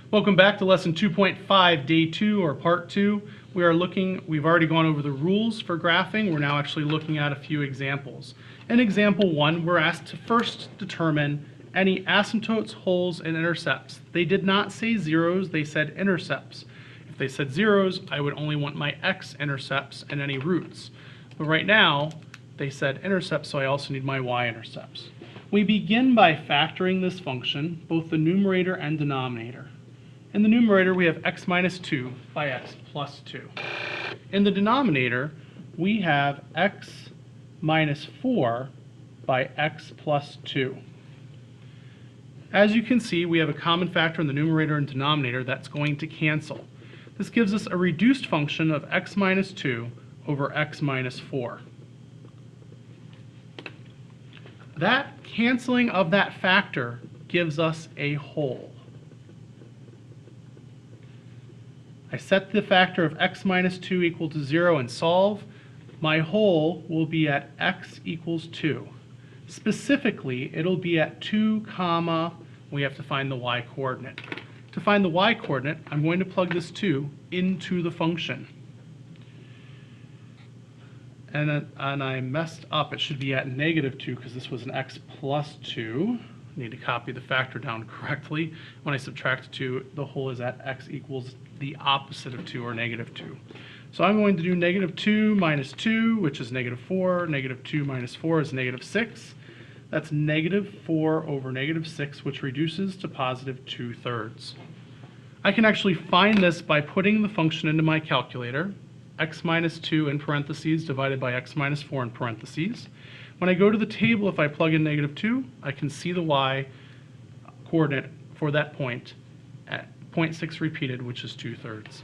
Welcome back to lesson 2.5, day 2 or part 2. We've already gone over the rules for graphing. We're now actually looking at a few examples. In example 1, we're asked to first determine any asymptotes, holes, and intercepts. They did not say zeros, they said intercepts. If they said zeros, I would only want my x-intercepts and any roots. But right now, they said intercepts, so I also need my y-intercepts. We begin by factoring this function, both the numerator and denominator. In the numerator, we have x minus 2 by x plus 2. In the denominator, we have x minus 4 by x plus 2. As you can see, we have a common factor in the numerator and denominator that's going to cancel. This gives us a reduced function of x minus 2 over x minus 4. That canceling of that factor gives us a whole. I set the factor of x minus 2 equal to 0 and solve. My whole will be at x equals 2. Specifically, it'll be at 2 comma, we have to find the y-coordinate. To find the y-coordinate, I'm going to plug this 2 into the function. And I messed up. It should be at negative 2 because this was an x plus 2. I need to copy the factor down correctly. When I subtract 2, the whole is at x equals the opposite of 2, or negative 2. So I'm going to do negative 2 minus 2, which is negative 4. Negative 2 minus 4 is negative 6. That's negative 4 over negative 6, which reduces to positive 2/3. I can actually find this by putting the function into my calculator, x minus 2 in parentheses divided by x minus 4 in parentheses. When I go to the table, if I plug in negative 2, I can see the y-coordinate for that point at 0.6 repeated, which is 2/3.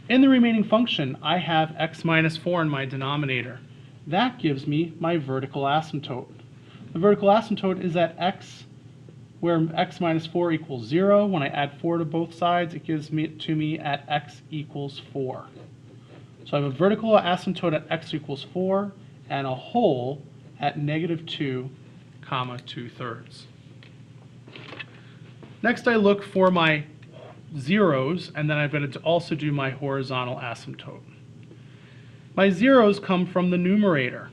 In the remaining function, I have x minus 4 in my denominator. That gives me my vertical asymptote. The vertical asymptote is at x, where x minus 4 equals 0. When I add 4 to both sides, it gives to me at x equals 4. So I have a vertical asymptote at x equals 4 and a whole at negative 2 comma 2/3. Next, I look for my zeros, and then I've got to also do my horizontal asymptote. My zeros come from the numerator,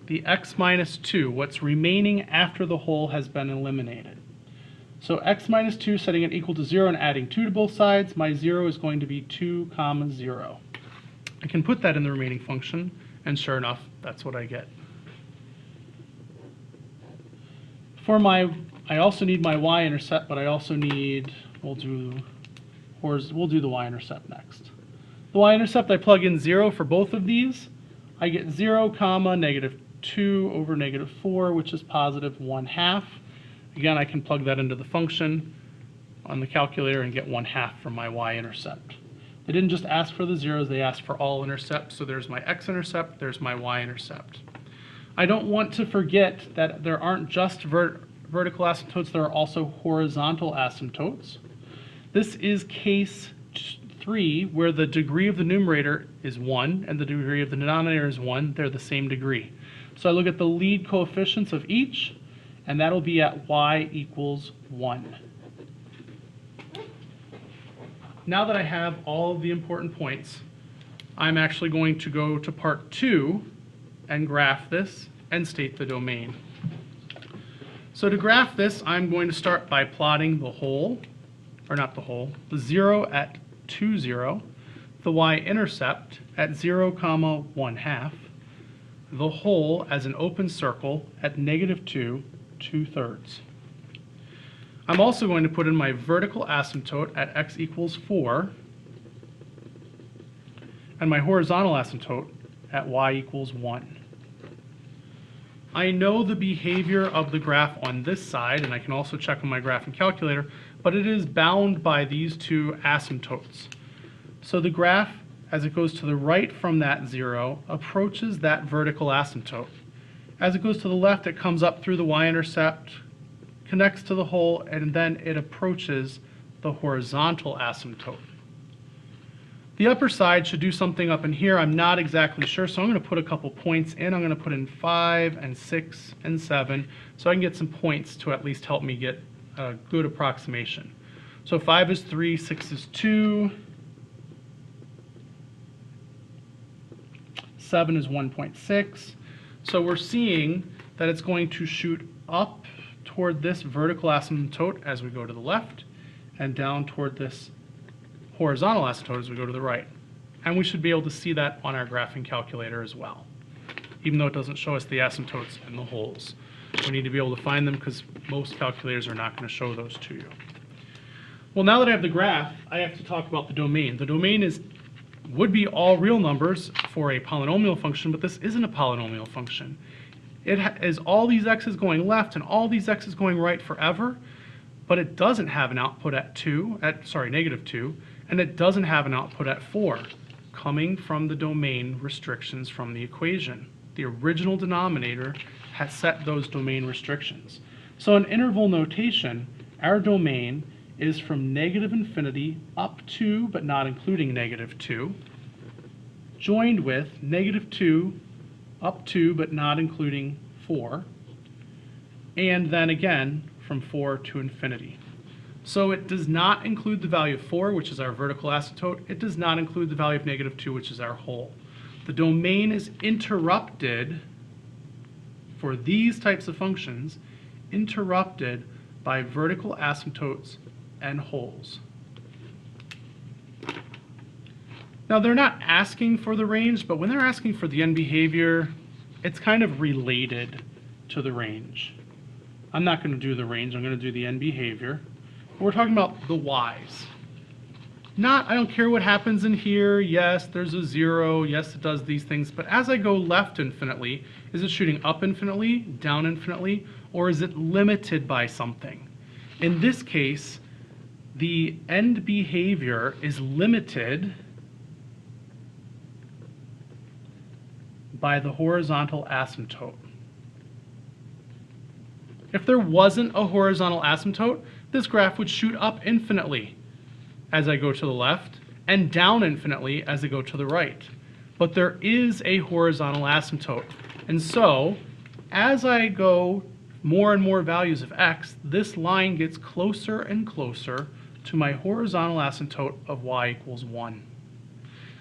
the x minus 2, what's remaining after the whole has been eliminated. So x minus 2, setting it equal to 0 and adding 2 to both sides, my 0 is going to be 2 comma 0. I can put that in the remaining function, and sure enough, that's what I get. I also need my y-intercept, but I also need, we'll do the y-intercept next. The y-intercept, I plug in 0 for both of these. I get 0 comma negative 2 over negative 4, which is positive 1/2. Again, I can plug that into the function on the calculator and get 1/2 from my y-intercept. They didn't just ask for the zeros, they asked for all intercepts. So there's my x-intercept, there's my y-intercept. I don't want to forget that there aren't just vertical asymptotes, there are also horizontal asymptotes. This is case 3, where the degree of the numerator is 1 and the degree of the denominator is 1. They're the same degree. So I look at the lead coefficients of each, and that'll be at y equals 1. Now that I have all of the important points, I'm actually going to go to part 2 and graph this and state the domain. So to graph this, I'm going to start by plotting the whole, or not the whole, the 0 at 2, 0, the y-intercept at 0 comma 1/2, the whole as an open circle at negative 2, 2/3. I'm also going to put in my vertical asymptote at x equals 4 and my horizontal asymptote at y equals 1. I know the behavior of the graph on this side, and I can also check on my graphing calculator, but it is bound by these two asymptotes. So the graph, as it goes to the right from that 0, approaches that vertical asymptote. As it goes to the left, it comes up through the y-intercept, connects to the whole, and then it approaches the horizontal asymptote. The upper side should do something up in here. I'm not exactly sure, so I'm going to put a couple points in. I'm going to put in 5 and 6 and 7, so I can get some points to at least help me get a good approximation. So 5 is 3, 6 is 2, 7 is 1.6. So we're seeing that it's going to shoot up toward this vertical asymptote as we go to the left, and down toward this horizontal asymptote as we go to the right. And we should be able to see that on our graphing calculator as well, even though it doesn't show us the asymptotes and the holes. We need to be able to find them because most calculators are not going to show those to you. Well, now that I have the graph, I have to talk about the domain. The domain would be all real numbers for a polynomial function, but this isn't a polynomial function. It is all these x's going left and all these x's going right forever, but it doesn't have an output at negative 2, and it doesn't have an output at 4, coming from the domain restrictions from the equation. The original denominator has set those domain restrictions. So in interval notation, our domain is from negative infinity up to, but not including negative 2, joined with negative 2 up to, but not including 4, and then again from 4 to infinity. So it does not include the value of 4, which is our vertical asymptote. It does not include the value of negative 2, which is our hole. The domain is interrupted for these types of functions, interrupted by vertical asymptotes and holes. Now they're not asking for the range, but when they're asking for the end behavior, it's kind of related to the range. I'm not going to do the range, I'm going to do the end behavior. We're talking about the y's. I don't care what happens in here, yes, there's a 0, yes, it does these things, but as I go left infinitely, is it shooting up infinitely, down infinitely, or is it limited by something? In this case, the end behavior is limited by the horizontal asymptote. If there wasn't a horizontal asymptote, this graph would shoot up infinitely as I go to the left and down infinitely as I go to the right. But there is a horizontal asymptote. And so as I go more and more values of x, this line gets closer and closer to my horizontal asymptote of y equals 1.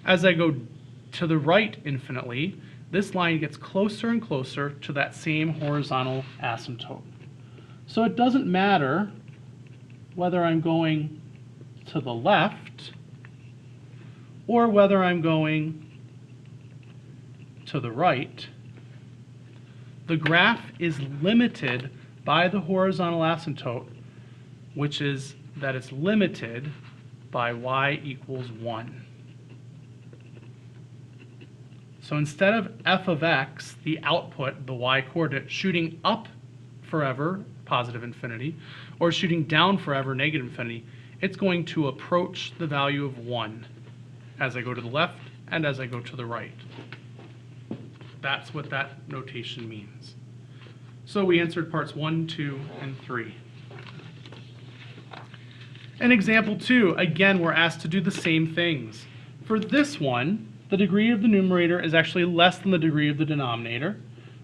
As I go to the right infinitely, this line gets closer and closer to that same horizontal asymptote. So it doesn't matter whether I'm going to the left or whether I'm going to the right. The graph is limited by the horizontal asymptote, which is that it's limited by y equals 1. So instead of f of x, the output, the y coordinate, shooting up forever, positive infinity, or shooting down forever, negative infinity, it's going to approach the value of 1 as I go to the left and as I go to the right. That's what that notation means. So we answered parts 1, 2, and 3. In example 2, again, we're asked to do the same things. For this one, the degree of the numerator is actually less than the degree of the denominator.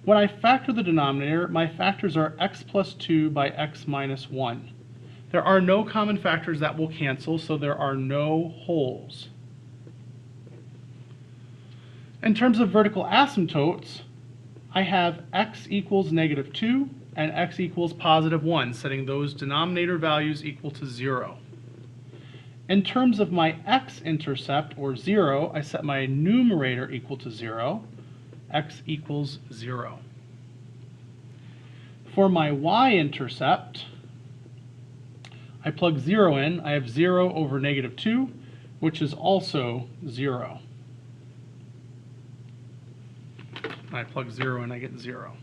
When I factor the denominator, my factors are x plus 2 by x minus 1. There are no common factors that will cancel, so there are no holes. In terms of vertical asymptotes, I have x equals negative 2 and x equals positive 1, setting those denominator values equal to 0. In terms of my x-intercept, or 0, I set my numerator equal to 0, x equals 0. For my y-intercept, I plug 0 in. I have 0 over negative 2, which is also 0. I plug 0 in, I get 0.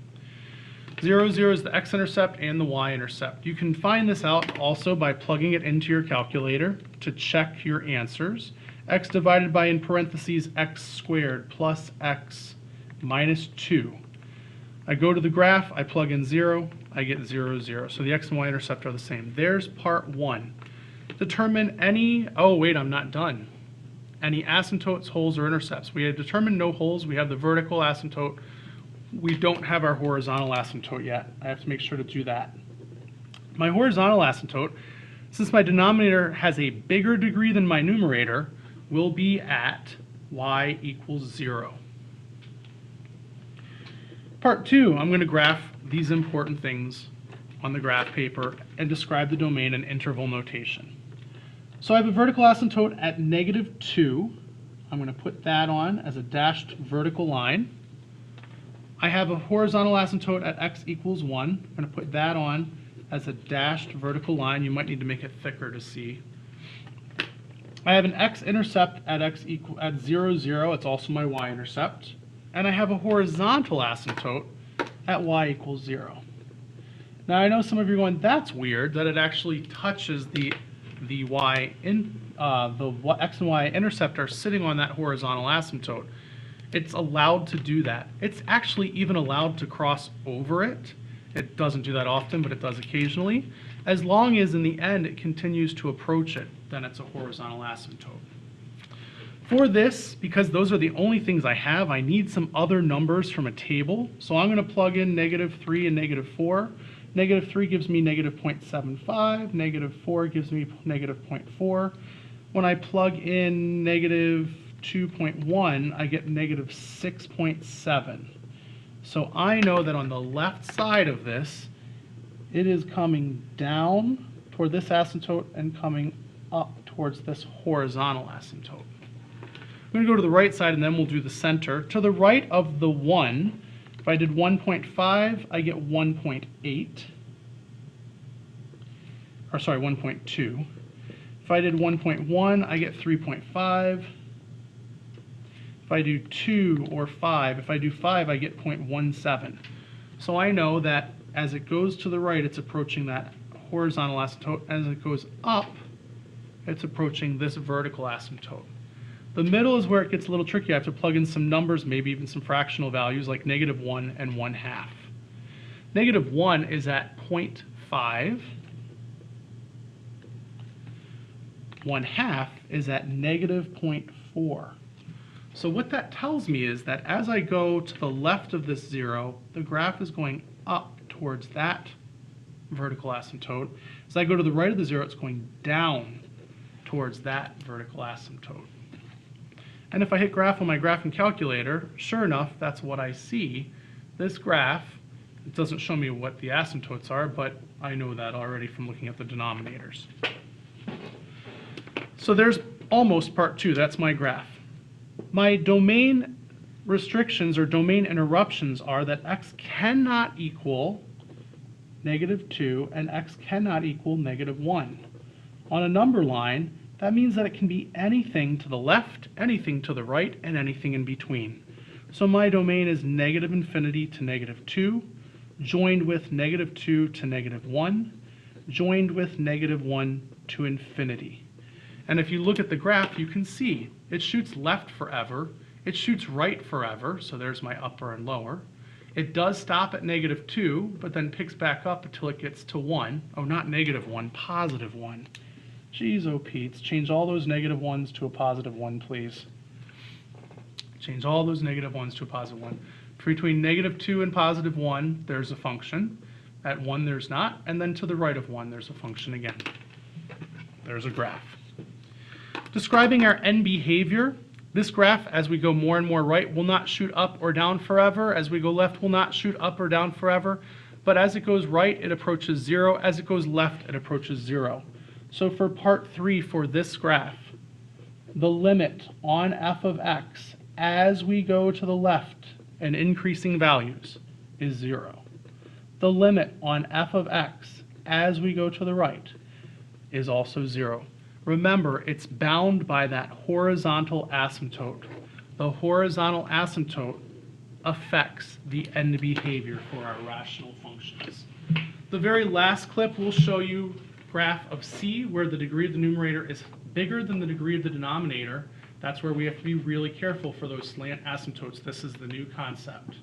0, 0 is the x-intercept and the y-intercept. You can find this out also by plugging it into your calculator to check your answers. X divided by, in parentheses, x squared plus x minus 2. I go to the graph, I plug in 0, I get 0, 0. So the x and y-intercept are the same. There's part 1. Determine any, oh wait, I'm not done. Any asymptotes, holes, or intercepts. We have determined no holes. We have the vertical asymptote. We don't have our horizontal asymptote yet. I have to make sure to do that. My horizontal asymptote since my denominator has a bigger degree than my numerator, will be at y equals 0. Part 2, I'm going to graph these important things on the graph paper and describe the domain in interval notation. So I have a vertical asymptote at -2. I'm going to put that on as a dashed vertical line. I have a horizontal asymptote at x equals 1. I'm going to put that on as a dashed vertical line. You might need to make it thicker to see. I have an x-intercept at at 0, 0. It's also my y-intercept. And I have a horizontal asymptote at y equals 0. Now I know some of you are going, that's weird that it actually touches the x and y intercept are sitting on that horizontal asymptote. It's allowed to do that. It's actually even allowed to cross over it. It doesn't do that often, but it does occasionally. As long as in the end it continues to approach it, then it's a horizontal asymptote. For this, because those are the only things I have, I need some other numbers from a table. So I'm going to plug in -3 and -4. -3 gives me -0.75, -4 gives me -0.4. When I plug in -2.1, I get -6.7. So I know that on the left side of this, it is coming down toward this asymptote and coming up towards this horizontal asymptote. I'm going to go to the right side and then we'll do the center. To the right of the 1, if I did 1.5, I get 1.8. Or sorry, 1.2. If I did 1.1, I get 3.5. If I do 2 or 5, if I do 5, I get 0.17. So I know that as it goes to the right, it's approaching that horizontal asymptote. As it goes up, it's approaching this vertical asymptote. The middle is where it gets a little tricky. I have to plug in some numbers, maybe even some fractional values like -1 and 1/2. -1 is at 0.5. 1/2 is at -0.4. So what that tells me is that as I go to the left of this 0, the graph is going up towards that vertical asymptote. As I go to the right of the 0, it's going down towards that vertical asymptote. And if I hit graph on my graphing calculator, sure enough, that's what I see. This graph, it doesn't show me what the asymptotes are, but I know that already from looking at the denominators. So there's almost part 2. That's my graph. My domain restrictions or domain interruptions are that x cannot equal -2 and x cannot equal -1. On a number line, that means that it can be anything to the left, anything to the right, and anything in between. So my domain is -∞ to -2, joined with -2 to -1, joined with -1 to infinity. And if you look at the graph, you can see it shoots left forever, it shoots right forever, so there's my upper and lower. It does stop at -2, but then picks back up until it gets to 1. Oh, not -1, +1. Geez, oh Pete's, change all those -1s to a +1, please. Change all those -1s to a +1. Between -2 and +1, there's a function. At 1, there's not. And then to the right of 1, there's a function again. There's a graph. Describing our end behavior, this graph, as we go more and more right, will not shoot up or down forever. As we go left, will not shoot up or down forever. But as it goes right, it approaches 0. As it goes left, it approaches 0. So for part 3 for this graph, the limit on f of x as we go to the left and increasing values is 0. The limit on f of x as we go to the right is also 0. Remember, it's bound by that horizontal asymptote. The horizontal asymptote affects the end behavior for our rational functions. The very last clip will show you graph of C, where the degree of the numerator is bigger than the degree of the denominator. That's where we have to be really careful for those slant asymptotes. This is the new concept.